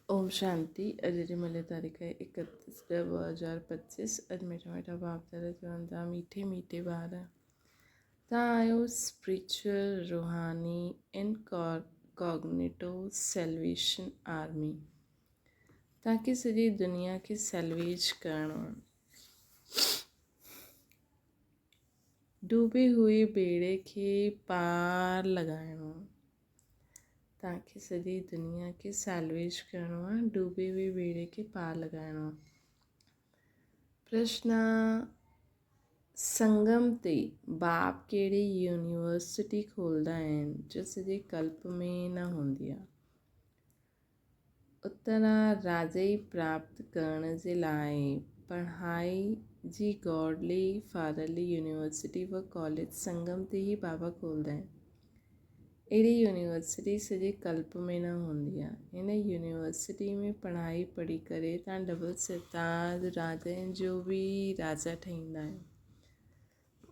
ओम शांति। अॼु जी मिले तारीख़ है 31/10/2025। अॼु मिठा मिठा बाप दादा चवनि था मीठे मीठे ॿार तव्हां आहियो स्पिरिचुअल रूहानी इनकॉग्निटो सैल्वेशन आर्मी। तव्हांखे सॼी दुनिया खे सैल्वेज करणो आहे। डूबे हुए बेड़े खे पार लॻाइणो आहे। तव्हांखे सॼी दुनिया खे सैल्वेज करणो आहे। डूबे हुए बेड़े खे पार लॻाइणो आहे। प्रश्न: संगम ते बाप कहिड़ी यूनिवर्सिटी खोलंदा आहिनि जो सॼे कल्प में न हूंदी आहे? उत्तर: राजाई प्राप्त करण जे लाइ पढ़ाई जी गॉडली फादरली यूनिवर्सिटी व कॉलेज संगम ते ई बाबा खोलंदा आहिनि। अहिड़ी यूनिवर्सिटी सॼे कल्प में न हूंदी आहे। हिन यूनिवर्सिटी में पढ़ाई पढ़ी करे तव्हां डबल सितार राजाउनि जो बि राजा ठहींदा आहियो।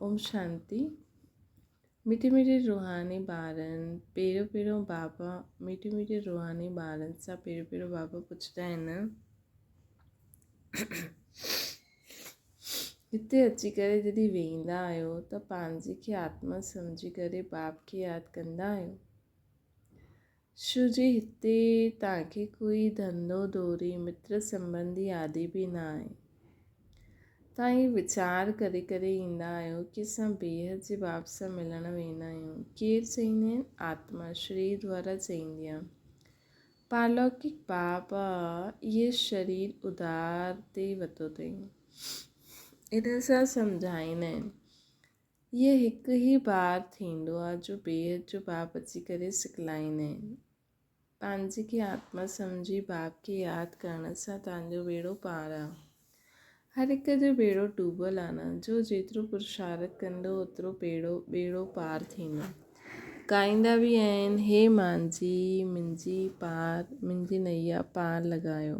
ओम शांति। मीठे मीठे रूहानी ॿारनि पहिरियों बाबा मीठे मीठे रूहानी ॿारनि सां पहिरियों बाबा पुछंदा आहिनि, हिते अची करे जॾहिं वेंदा आहियो त पंहिंजे खे आत्मा सम्झी करे बाप खे यादि कंदा आहियो? छो जे हिते तव्हांखे कोई धंधो दोरी मित्र संबंधी आदि बि न आहे। तव्हां इहे वीचार करे करे ईंदा आहियो की असां बेहद जे बाप सां मिलणु वेंदा आहियूं। केरु चईंदा आहिनि? आत्मा शरीर द्वारा चईंदी आहे। पालौकिक बाप इहे शरीर उधार ते वरितो अथई। इन सां सम्झाईंदा आहिनि इहे हिकु ई बार थींदो आहे जो बेहद जो बाप अची करे सिखलाईंदा आहिनि। पंहिंजे खे आत्मा सम्झी बाप खे यादि करण सां तव्हांजो बेड़ो पार आहे। हर हिक जो बेड़ो डूबल आहे न। जो जेतिरो पुरुषार्थ कंदो ओतिरो बेड़ो पार थींदो। ॻाईंदा बि आहिनि, हे मांजी मुंहिंजी पार मुंहिंजी नैया पार लॻायो,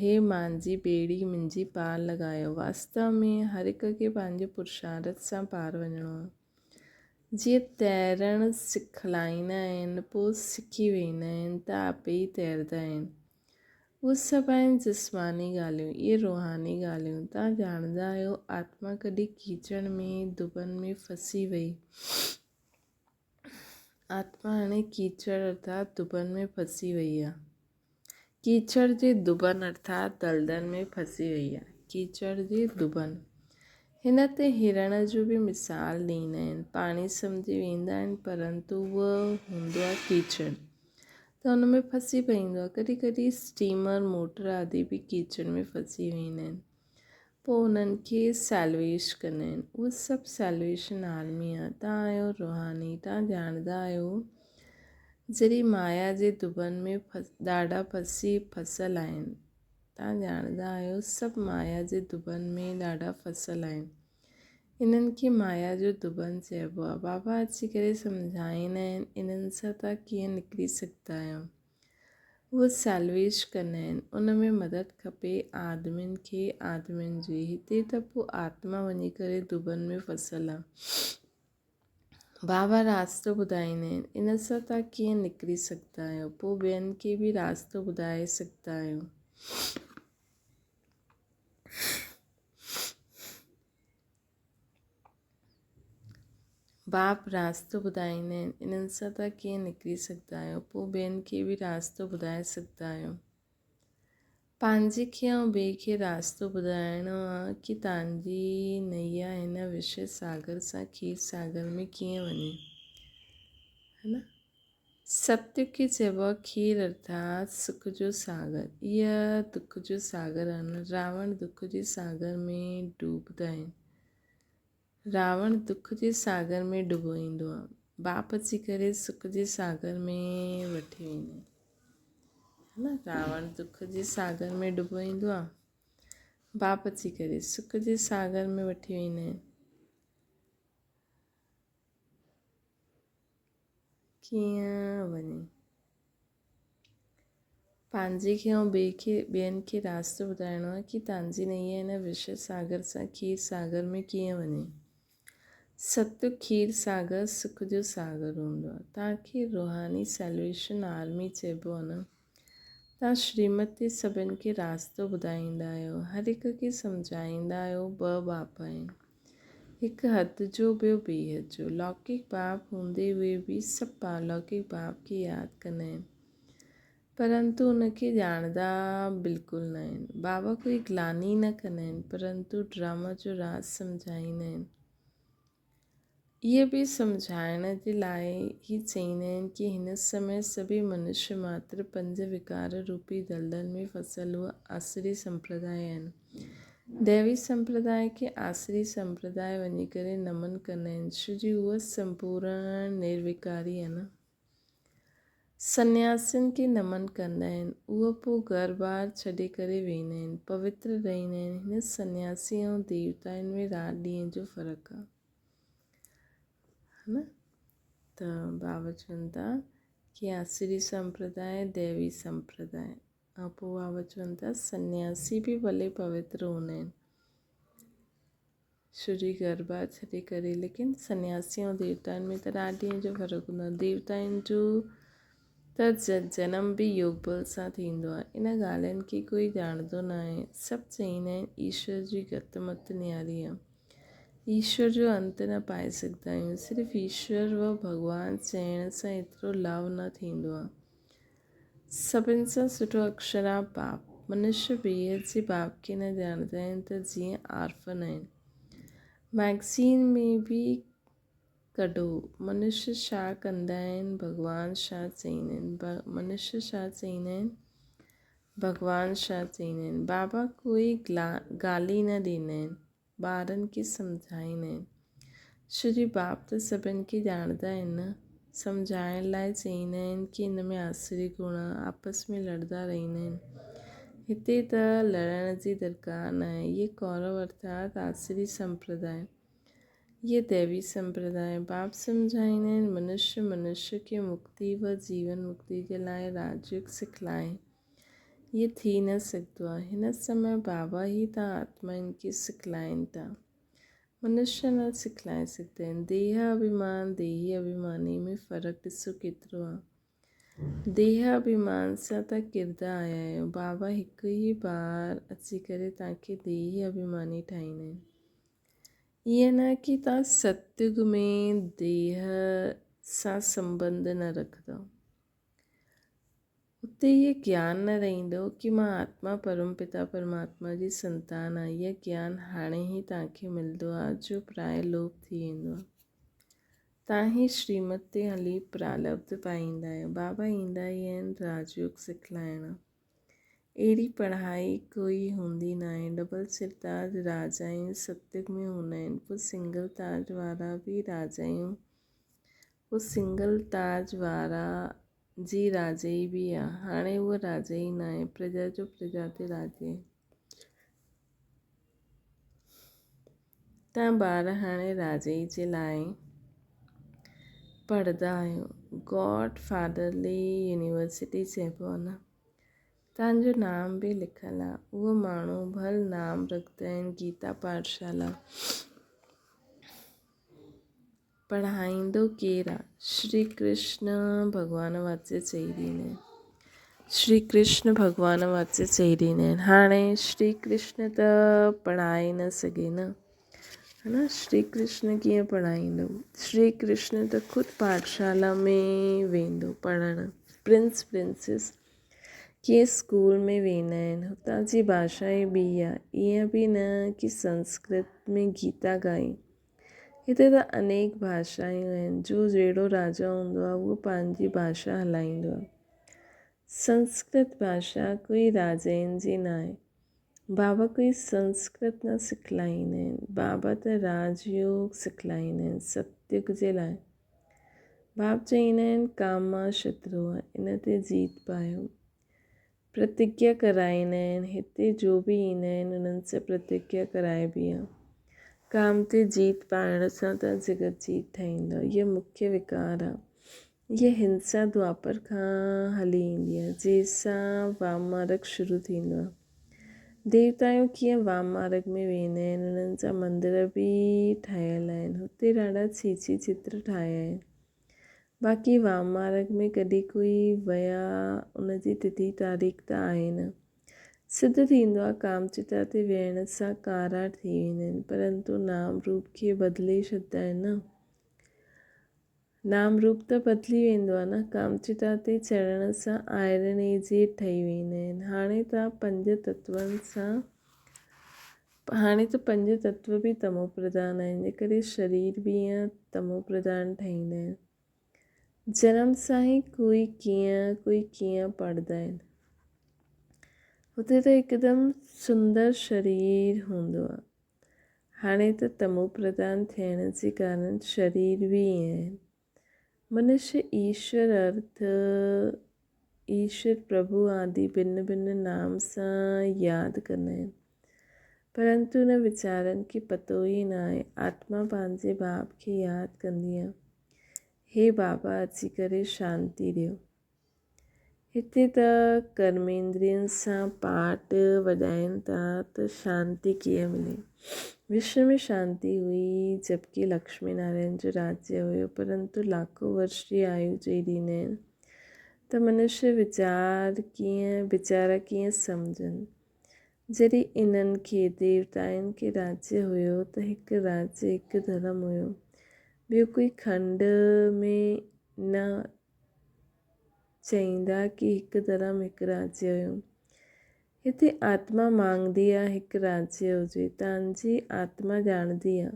हे मांजी बेड़ी मुंहिंजी पार लॻायो। वास्तव में हर हिक खे पंहिंजे पुरुषार्थ सां पार वञिणो आहे। जीअं तैरणु सिखलाईंदा आहिनि पोइ सिखी वेंदा आहिनि त आपे ई तैरंदा आहिनि। उहे सभु आहिनि जिस्मानी ॻाल्हियूं। इहे रूहानी ॻाल्हियूं तव्हां ॼाणंदा आहियो। आत्मा कॾहिं कीचड़ में दुबनि में फसी वई। आत्मा हाणे कीचड़ अर्थात दुबनि में फसी वई आहे। कीचड़ जे दुबनि अर्थात दलदल में फसी वई आहे। कीचड़ जे दुबनि। हिन ते हिरण जो बि मिसाल ॾींदा आहिनि। पाणी सम्झी वेंदा आहिनि परंतु उहो हूंदो आहे कीचड़ त हुन में फसी पवंदो आहे। कॾहिं कॾहिं स्टीमर मोटर आदि बि कीचड़ में फसी वेंदा आहिनि। पोइ उन्हनि खे सैल्वेश कंदा आहिनि। उहो सभु सैल्वेशन आर्मी आहे। तव्हां आहियो रूहानी। तव्हां ॼाणंदा आहियो जॾहिं माया जे दुबनि में ॾाढा फसियल आहिनि। तव्हां ॼाणंदा आहियो सभु माया जे दुबनि में ॾाढा फसियल आहिनि। इन्हनि खे माया जो दुबनि चइबो आहे। बाबा अची करे सम्झाईंदा आहिनि इन्हनि सां तव्हां कीअं निकिरी सघंदा आहियो। उहे सैल्वेश कंदा आहिनि। उन में मदद खपे आदमियुनि खे आदमियुनि जी। हिते त पोइ आत्मा वञी करे दुबनि में फसियल आहे। बाबा रास्तो ॿुधाईंदा आहिनि। इन सां तव्हां कीअं निकिरी सघंदा आहियो। पोइ ॿियनि खे बि रास्तो ॿुधाए सघंदा आहियो। बाप रास्तो ॿुधाईंदा आहिनि। इन्हनि सां तव्हां कीअं निकिरी सघंदा आहियो। पोइ ॿियनि खे बि रास्तो ॿुधाए सघंदा आहियो। पंहिंजे खे ऐं ॿिए खे रास्तो ॿुधाइणो आहे की तव्हांजी नैया हिन विषय सागर सां खीर सागर में कीअं वञे, है न। सत्य खे चइबो आहे खीर अर्थात सुख जो सागर। इहा दुख जो सागर आहिनि। रावण दुख जे सागर में डूबंदा आहिनि। रावण दुख जे सागर में डुबो ईंदो आहे। बाप अची करे सुख जे सागर में वठी वेंदा आहिनि, है न। रावण दुख जे सागर में डुबो ईंदो आहे। बाप अची करे सुख जे सागर में वठी वेंदा आहिनि। कीअं वञे। पंहिंजे खे ऐं ॿियनि खे रास्तो ॿुधाइणो आहे की तव्हांजी नैया हिन विषय सागर सां खीर सागर में कीअं वञे। सत्य खीर सागर सुख जो सागर हूंदो आहे। तव्हांखे रूहानी सैल्वेशन आर्मी चइबो आहे न। तव्हां श्रीमत ते सभिनि खे रास्तो ॿुधाईंदा आहियो, हर हिक खे सम्झाईंदा आहियो। 2 बाप आहिनि, हिकु हद जो ॿियो ॿीहद जो। लौकिक बाप हूंदे हुए बि सभु पालौकिक बाप खे यादि कंदा आहिनि, परंतु उनखे ॼाणंदा बिल्कुलु न आहिनि। बाबा कोई ग्लानी न कंदा आहिनि, परंतु ड्रामा जो राज़ सम्झाईंदा आहिनि। इहे बि सम्झाइण जे लाइ ई चईंदा आहिनि कि हिन समय सभई मनुष्य मात्र 5 विकार रूपी दलदल में फसियल हुआ आसुरी संप्रदाय आहिनि। दैवी संप्रदाय खे आसुरी संप्रदाय वञी करे नमन कंदा आहिनि, छो जी उहा संपूर्ण निर्विकारी आहे न। सन्यासियुनि खे नमन कंदा आहिनि, उहे पोइ घर बार छॾे करे वेंदा आहिनि, पवित्र रहंदा आहिनि। हिन सन्यासी ऐं देवताउनि में राति ॾींहं जो फ़र्क़ु आहे, है न। त बाबा चवनि था कि आसुरी संप्रदाय दैवी संप्रदाय, ऐं पोइ बाबा चवनि था सन्यासी बि भले पवित्र हूंदा आहिनि, छो जी घर बार छॾे करे, लेकिन सन्यासी ऐं देवताउनि में त राति ॾींहं जो फ़र्क़ु हूंदो आहे। देवताउनि जो त जनम बि योग बल सां थींदो आहे। इन ॻाल्हियुनि खे कोई ॼाणंदो न आहे। सभु चईंदा आहिनि ईश्वर जी गत मत न्यारी आहे, ईश्वर जो अंत न पाए सघंदा आहियूं। सिर्फ़ु ईश्वर व भॻवानु चइण सां एतिरो लाभ न थींदो आहे। सभिनि सां सुठो अक्षर आहे बाप। मनुष्य ॿिए जे बाप खे न ॼाणंदा आहिनि त जीअं आर्फन आहिनि। मैगज़ीन में बि कढो मनुष्य छा कंदा आहिनि, भॻवानु छा चईंदा आहिनि, मनुष्य छा चईंदा आहिनि, भॻवानु छा चईंदा आहिनि। बाबा कोई गाली न ॾींदा आहिनि, ॿारनि खे सम्झाईंदा आहिनि, छो जी बाप त सभिनि खे ॼाणंदा आहिनि न। सम्झाइण लाइ चईंदा आहिनि कि हिन में आसुरी गुण आपस में लड़ंदा रहंदा आहिनि। हिते त लड़ण जी दरकार न आहे। ये कौरव अर्थात आसुरी संप्रदाय, ये दैवी संप्रदाय। बाप सम्झाईंदा आहिनि मनुष्य खे मुक्ति व जीवन मुक्ति जे लाइ राजयोग सिखलाए, ये थी न सघंदो आहे। हिन समय बाबा ई तव्हां आत्माउनि खे सिखलाइनि था, मनुष्य न सिखलाए सघंदा आहिनि। देह अभिमान देही अभिमानी में फ़र्क़ु ॾिसो केतिरो आहे। देह अभिमान सां त किरंदा आया आहियो। बाबा हिकु ई बार अची करे तव्हांखे देही अभिमानी ठाहींदा आहिनि। ईअं न कि तव्हां सतयुग में देह सां संबंध न रखंदव, उते इहे ज्ञान न रहंदो कि मां आत्मा परमपिता परमात्मा जी संतान आहे। इहा ज्ञान हाणे ई तव्हांखे मिलंदो आहे, जो प्राय लोप थी वेंदो आहे। तव्हां ही श्रीमत ते हली प्रालब्ध पाईंदा आहियो। बाबा ईंदा ई आहिनि राजयोग सिखलाइण। अहिड़ी पढ़ाई कोई हूंदी न आहे। डबल सिरताज राजायूं सतयुग में हूंदा आहिनि, पोइ सिंगल ताज वारा बि राजायूं, पोइ सिंगल ताज वारा जी राजाई बि आहे। हाणे उहा राजाई न आहे, प्रजा जो प्रजा ते राजे। तव्हां ॿार हाणे राजाई जे लाइ पढ़ंदा आहियो। गॉड फादरली यूनिवर्सिटी चइबो आहे न। तव्हांजो नाम बि लिखियलु आहे। उहो माण्हू भल नाम रखंदा आहिनि गीता पाठशाला। पढ़ाईंदो केरु आहे? श्री कृष्ण भॻवान वाचे चई ॾींदा आहिनि। श्री कृष्ण भॻवान वाचे चई ॾींदा आहिनि। हाणे श्री कृष्ण त पढ़ाए न सघे न, है न। श्री कृष्ण कीअं पढ़ाईंदो? श्री कृष्ण त ख़ुदि पाठशाला में वेंदो पढ़णु। प्रिंस प्रिंसेस कीअं स्कूल में वेंदा आहिनि, हुतां जी भाषा ई ॿी आहे। ईअं बि न कि संस्कृत में गीता ॻाई। हिते त अनेक भाषायूं आहिनि। जो जहिड़ो राजा हूंदो आहे उहो पंहिंजी भाषा हलाईंदो आहे। संस्कृत भाषा कोई राजाउनि जी न आहे। बाबा कोई संस्कृत न सिखलाईंदा आहिनि। बाबा त राजयोग सिखलाईंदा आहिनि सतयुग जे लाइ। बाबा चईंदा आहिनि काम मां शत्रु आहे, इन ते जीत पायो। प्रतिज्ञा कराईंदा आहिनि। हिते जो बि ईंदा आहिनि उन्हनि सां प्रतिज्ञा कराइबी आहे। काम ते जीत पाइण सां त जगत जीत ठाहींदो। इहो मुख्य विकार आहे। इहा हिंसा द्वापर खां हली ईंदी आहे, जंहिंसां वाम मार्ग शुरू थींदो आहे। देवताऊं कीअं वाम मार्ग में वेंदा आहिनि, उन्हनि जा मंदर बि ठहियल आहिनि। हुते ॾाढा छीछी चित्र ठाहिया आहिनि। बाक़ी वाममार्ग में कॾहिं कोई विया उन जी तिथि तारीख़ त आहे न। सिद्ध थींदो आहे कामचिता ते वेहण सां कारा थी वेंदा आहिनि, परंतु नाम रूप खे बदिले छॾींदा आहिनि न। नाम रूप त बदिली वेंदो आहे न। कामचिता ते चढ़ण सां आयरन जे ठही वेंदा आहिनि। हाणे त पंज तत्व बि तमो प्रधान आहिनि, जे करे शरीर बि ईअं तमो प्रधान ठहींदा आहिनि। जनम सां ई कोई कीअं पढ़ंदा आहिनि। हुते त हिकदमि सुंदर शरीर हूंदो आहे। हाणे त तमो प्रधान थियण जे कारण शरीर बि ईअं आहिनि। मनुष्य ईश्वर प्रभु आदि भिन्न भिन्न नाम सां यादि कंदा आहिनि, परंतु न वीचारनि खे पतो ई न आहे। आत्मा पंहिंजे बाप खे यादि कंदी आहे, हे बाबा अची करे शांती ॾियो। हिते त कर्मेंद्रियनि सां पाठ वॼाइनि था त शांती कीअं मिले। विश्व में शांती हुई जबकि लक्ष्मी नारायण जो राज्य हुयो, परंतु लाखों वर्ष जी आयु चई ॾींदा आहिनि त मनुष्य वीचारा कीअं सम्झनि। जॾहिं इन्हनि खे देवताउनि खे राज्य हुयो त हिकु राज्य हिकु धर्म हुयो, ॿियो कोई खंड में न चईंदा कि हिकु धर्म हिकु राज्य हुयो। हिते आत्मा मांगदी आहे हिकु राज्य हुजे। तव्हांजी आत्मा ॼाणदी आहे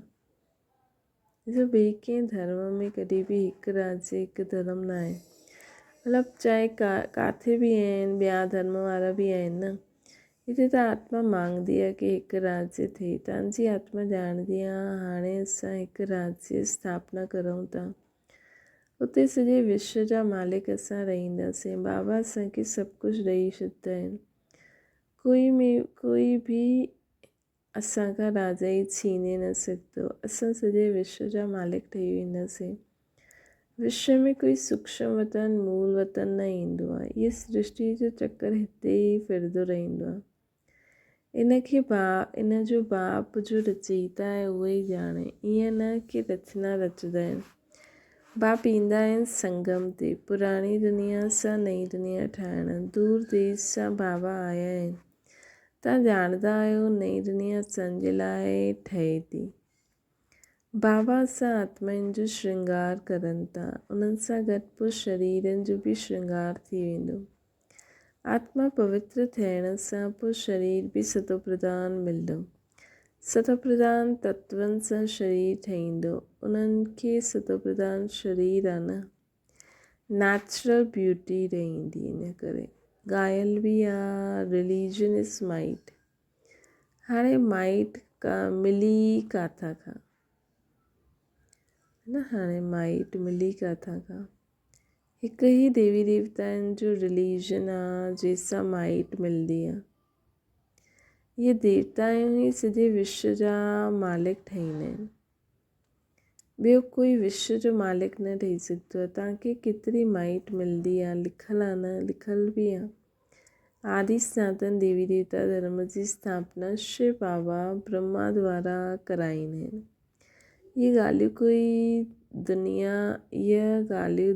जो ॿिए कंहिं धर्म में कॾहिं बि हिकु राज्य हिकु धर्म न आहे। मतिलबु चाहे किथे बि आहिनि, ॿिया धर्म वारा बि आहिनि न। हिते त आत्मा मांगदी आहे कि हिकु राज्य थिए। तव्हांजी आत्मा ॼाणदी आहे हाणे असां हिकु राज्य स्थापना करूं था, उते सॼे विश्व जा मालिक असां रहंदासीं। बाबा असांखे सभु कुझु ॾेई छॾींदा आहिनि। कोई बि असांखां राजाई छीने न सघंदो। असां सॼे विश्व जा मालिक ठही वेंदासीं। विश्व में कोई सूक्ष्म वतन मूल वतन न ईंदो आहे। इहा सृष्टि जो चक्कर हिते ई फिरंदो रहंदो आहे। इन जो बाप जो रचयिता आहे उहो ई ॼाणे। ईअं न कि रचना रचंदा आहिनि। बाप ईंदा आहिनि संगम ते, पुराणी दुनिया सां नई दुनिया ठाहिण। दूर देश सां बाबा आया आहिनि। तव्हां ॼाणंदा आहियो नई दुनिया असांजे लाइ ठहे थी। बाबा असां आत्माउनि जो श्रृंगार करनि था। उन्हनि सां गॾु पोइ शरीरनि जो बि श्रृंगार थी वेंदो। आत्मा पवित्र थियण सां पोइ शरीर बि सतो प्रधान मिलंदो। सतो प्रधान तत्वनि सां शरीर ठहींदो। उन्हनि खे सतो प्रधान शरीर आहे न, नेचुरल ब्यूटी रहंदी। इन करे ॻायल बि आहे, रिलीजन इज़ माइट। हाणे माइट मिली किथां खां हिकु ई देवी देवताउनि जो रिलीजन आहे जंहिंसां माइट मिलंदी आहे। इहे देवताऊं ई सॼे विश्व जा मालिक ठहींदा आहिनि। ॿियो कोई विश्व जो मालिक न ठही सघंदो आहे। तव्हांखे केतिरी माइट मिलंदी आहे लिखियलु आहे न, लिखियलु बि आहे। आदि सनातन देवी देवता धर्म जी स्थापना शिव बाबा ब्रह्मा द्वारा कराईंदा आहिनि। इहे ॻाल्हियूं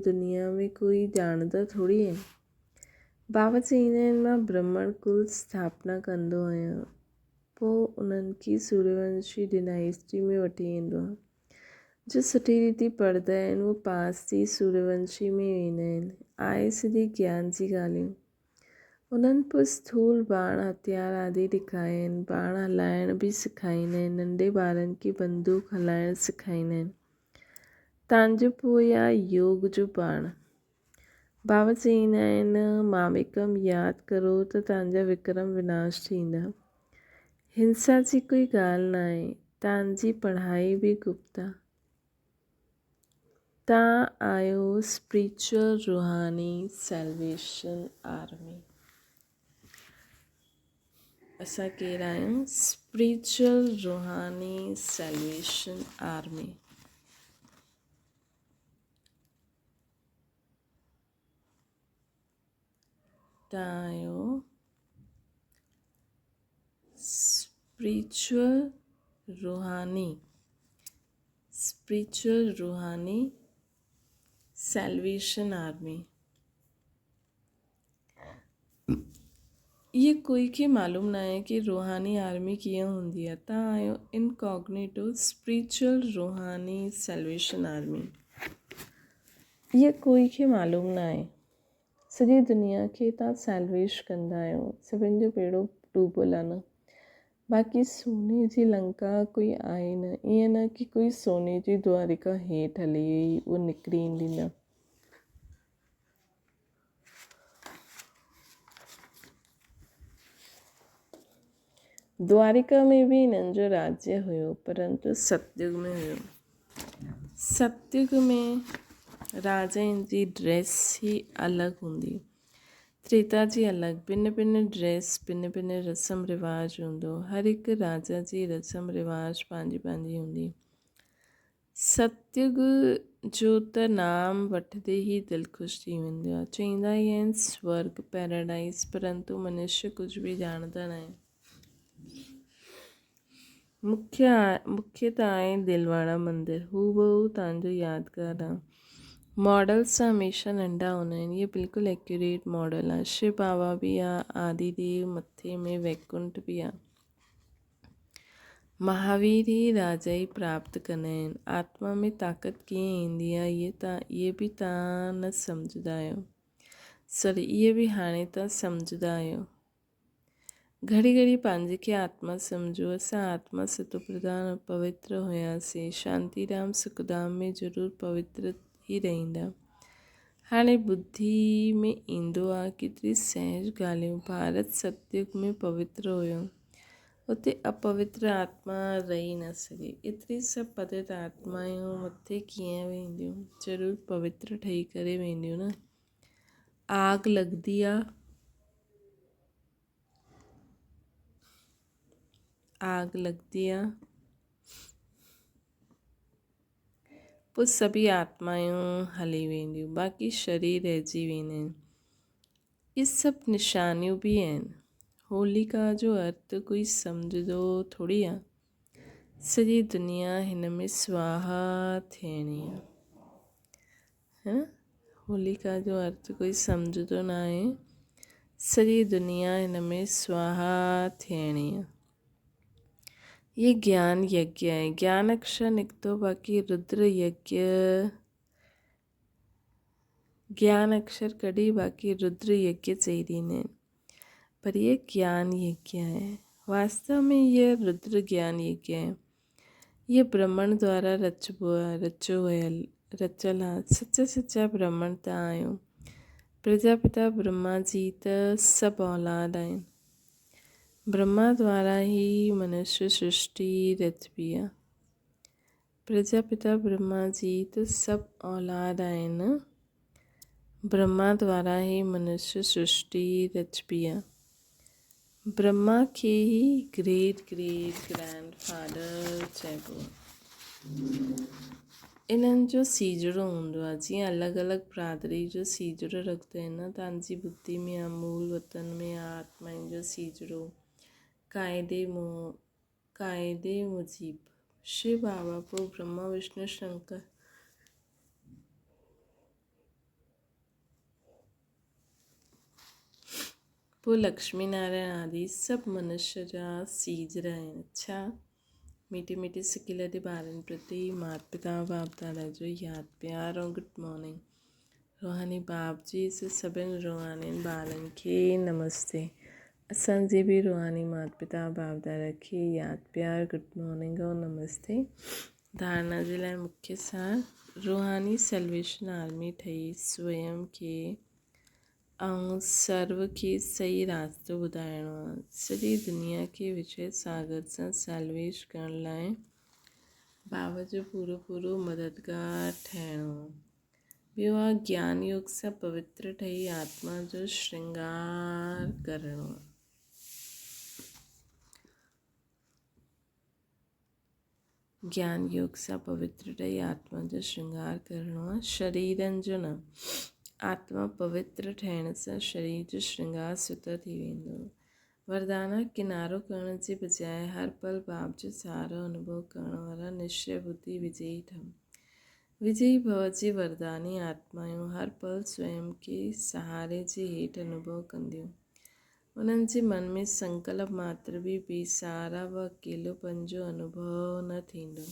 दुनिया में कोई ॼाणंदा थोरी आहिनि। बाबा चईंदा आहिनि मां ब्राह्मण कुल स्थापना कंदो आहियां, पोइ उन्हनि खे सूर्यवंशी डिनाइस्टी में वठी वेंदो आहे। जो सुठी रीति पढ़ंदा आहिनि उहे पास थी सूर्यवंशी में वेंदा आहिनि। आहे सिधी ज्ञान जी ॻाल्हियूं। उन्हनि पोइ स्थूल बाण हथियार आदि ॾेखारिया आहिनि। बाण हलाइण बि सेखारींदा आहिनि। नंढे ॿारनि खे बंदूक हलाइणु सेखारींदा आहिनि। तव्हांजो पोइ आहे योग जो बाण। बाबा चईंदा आहिनि मामिकम यादि करो त तव्हांजा विक्रम विनाश थींदा। हिंसा जी कोई ॻाल्हि न आहे। तव्हांजी पढ़ाई बि गुप्त आहे। तव्हां आहियो स्पिरिचुअल रूहानी सैल्वेशन आर्मी। असां केरु आहियूं? स्पिरिचुअल रूहानी सैल्वेशन आर्मी। तव्हां आहियो स्पिरिचुअल रूहानी सैल्वेशन आर्मी। ये कोई के मालूम ना है कि रूहानी आर्मी कीअं हूंदी आहे। तव्हां आहियो इनकॉग्निटो स्पिरिचुअल रूहानी सैल्वेशन आर्मी। ये कोई खे मालूम ना आहे। सॼी दुनिया खे तव्हां सैल्वेश कंदा आहियो। सभिनि जो बेड़ो डूबल आहे न। बाक़ी सोने जी लंका कोई आहे न। ईअं न कि कोई सोने जी द्वारिका हेठि हली वई, उहो निकिरी ईंदी न। द्वारिका में भी हिननि जो राज्य हुयो, परंतु सतयुग में हुयो। सतयुग में राजाउनि जी ड्रेस ही अलॻि हूंदी, त्रेता जी अलॻि। भिन्न भिन्न ड्रेस, भिन्न भिन्न रस्म रिवाज हूंदो। हर हिकु राजा जी रस्म रिवाज पंहिंजी पंहिंजी हूंदी। सतयुग जो त नाम वठंदे ई दिलि ख़ुशि थी वेंदो आहे। चवंदा ई आहिनि स्वर्ग पैराडाइज़, परंतु मनुष्य कुझु बि ॼाणंदा न आहिनि। मुख्यतः आहे दिलवाड़ा मंदिर, हू बहु तव्हांजो यादगार आहे। मॉडल्स हमेशह नंढा हूंदा आहिनि। ये बिल्कुलु एक्यूरेट मॉडल आहे। शिव बाबा बि आहे, आदिदेव, मथे में वैकुंठ बि आहे। महावीर ही राजाई प्राप्त कंदा आहिनि। आत्मा में ताक़त कीअं ईंदी आहे, इहे बि तव्हां न सम्झंदा आहियो। इहे बि हाणे तव्हां सम्झंदा आहियो। घड़ी घड़ी पंहिंजे खे आत्मा सम्झो। असां आत्मा सतो प्रधान पवित्र हुयासीं। शांतीराम सुखधाम में ज़रूरु पवित्र ई रहंदा। हाणे बुद्धि में ईंदो आहे केतिरी सहज ॻाल्हियूं। भारत सतयुग में पवित्र हुयो, उते अपवित्र आत्मा रही न सघे। एतिरी सभु पतित आत्मायूं मथे कीअं वेंदियूं? ज़रूरु पवित्र ठही करे वेंदियूं न। आग लॻंदी आहे, आग लॻंदी आहे, पोइ सभी आत्मायूं हली वेंदियूं, बाक़ी शरीर रहिजी वेंदा आहिनि। ये सभु निशानियूं बि आहिनि। होलिका जो अर्थ कोई सम्झंदो थोरी आहे। सॼी दुनिया हिन में स्वाहा थियणी आहे, है न। होलिका जो अर्थ कोई सम्झंदो न आहे। सॼी दुनिया हिन में स्वाहा थियणी आहे। ये ज्ञान यज्ञ आहे। ज्ञान अक्षर निकितो, बाक़ी रुद्र यज्ञ ज्ञान अक्षर कढी बाक़ी रुद्र यज्ञ चई ॾींदा आहिनि। पर ये ज्ञान यज्ञ है। वास्तव में ये रुद्र ज्ञान यज्ञ है। ये ब्रह्मण द्वारा रचल आहे। सच्चा ब्रह्मण तव्हां आहियो। प्रजापिता ब्रह्मा जी त सभु औलाद आहिनि। ब्रह्मा द्वारा ही मनुष्य सृष्टि रचबी आहे। प्रजापिता ब्रह्मा जी त सभु औलाद आहिनि। ब्रह्मा द्वारा ही मनुष्य सृष्टि रचबी आहे। ब्रह्मा खे ही ग्रेट ग्रैंडफादर चइबो आहे। इन्हनि जो सीजड़ो हूंदो आहे। जीअं अलॻि अलॻि बिरादरी जो सीजड़ो रखंदा आहिनि न। तव्हांजी बुद्धि में आहे, मूल वतन में आहे आत्माउनि जो सीजड़ो। क़ाइदे मुजीब शिव बाबा, पोइ ब्रह्मा विष्णु शंकर, पोइ लक्ष्मी नारायण आदि सभु मनुष्य जा सीजड़ा आहिनि। अच्छा, मीठी मीठी सिकी लधी ॿारनि प्रति माता पिता बाप दादा जो यादि प्यार ऐं गुड मॉर्निंग। रूहानी बाप जी सभिनि रूहानी ॿारनि खे नमस्ते। असांजे बि रूहानी माता पिता बाप दादा खे यादि प्यार गुड मॉर्निंग ऐं नमस्ते। धारणा जे लाइ मुख्य सार: रूहानी सैल्वेशन आर्मी ठही स्वयं खे ऐं सर्व खे सही रास्तो ॿुधाइणो आहे। सॼी दुनिया खे विजय सागर सां सैल्वेश करण लाइ बाबा जो पूरो मददगार ठहिणो आहे। ॿियो आहे ज्ञान योग सां पवित्र ठही आत्मा जो श्रृंगार करणो आहे। ज्ञान योग सां पवित्र ठही आत्मा जो श्रृंगार करणो आहे, शरीरनि जो न। आत्मा पवित्र ठहिण सां शरीर जो श्रृंगार सुठो थी वेंदो। वरदाना: किनारो करण जे बजाय हर पल बाप जो सहारो अनुभव करण वारा निश्चय बुद्धि विजयी ठहनि। विजयी भव जी वरदानी आत्मायूं हर पल स्वयं के सहारे जे हेठि अनुभव कंदियूं। उन्हनि जे मन में संकल्प मात्र बि बेसहारा व अकेलोपन जो अनुभव न थींदो।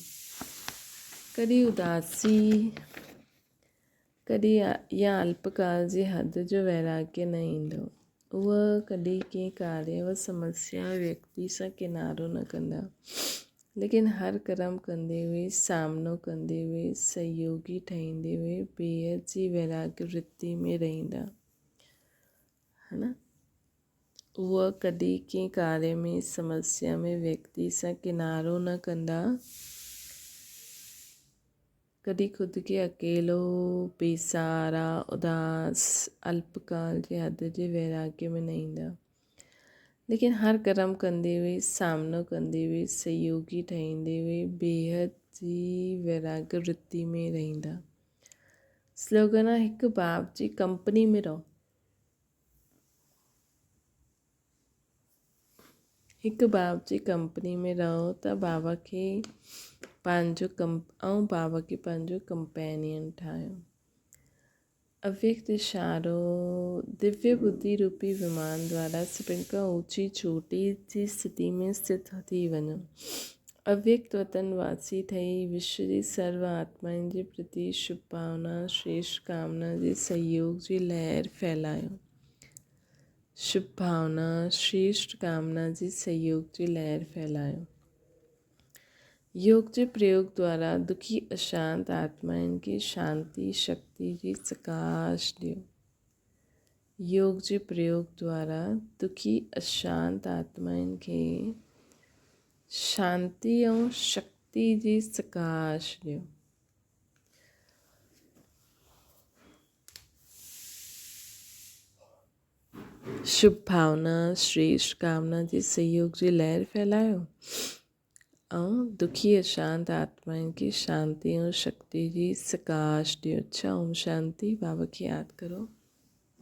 कॾहिं उदासी, कॾहिं या अल्पकाल जे हद जो वैराग्य न ईंदो। उहा कॾहिं कंहिं कार्य व समस्या व्यक्ति सां किनारो न कंदा, लेकिन हर कर्म कंदे हुए, सामनो कंदे हुए, सहयोगी ठहींदे हुए बेहद जी वैराग्य वृत्ति में रहंदा, है न। उहा कॾहिं कंहिं कार्य में, समस्या में व्यक्ति सां किनारो न कंदा, कॾहिं ख़ुदि खे अकेलो, बेसहारा, उदास, अल्पकाल जे हद जे वैराग्य में न ईंदा, लेकिन हर कर्म कंदे हुए, सामनो कंदे हुए, सहयोगी ठहींदे हुए बेहद जी वैराग्य वृत्ति में रहंदा। स्लोगन आहे, हिकु बाप जी कंपनी में रहो। हिकु बाप जी कंपनी में रहो त बाबा खे पंहिंजो बाबा खे पंहिंजो कंपेनियन ठाहियो। अव्यक्त इशारो दिव्य बुद्धि रूपी विमान द्वारा सभिनि खां ऊंची चोटी जी स्थिति में स्थित थी वञो। अव्यक्त वतनवासी ठही विश्व जी सर्व आत्माउनि जे प्रति शुभ भावना, श्रेष्ठ कामना जे सहयोग जी लहर फैलायो। शुभ भावना, श्रेष्ठ कामना जी सहयोग जी लहर फैलायो। योग जे प्रयोग द्वारा दुखी अशांत आत्माउनि खे शांति शक्ति जी प्रकाश ॾियो। योग जे प्रयोग द्वारा दुखी अशांत आत्माउनि खे शांति ऐं शक्ति जी प्रकाश ॾियो। शुभ भावना, श्रेष्ठ कामना जे सहयोग जी लहर फैलायो ऐं दुखी अशांत आत्माउनि खे शांति ऐं शक्ति जी प्रकाश ॾियो। अच्छा, ओम शांति। बाबा खे यादि करो।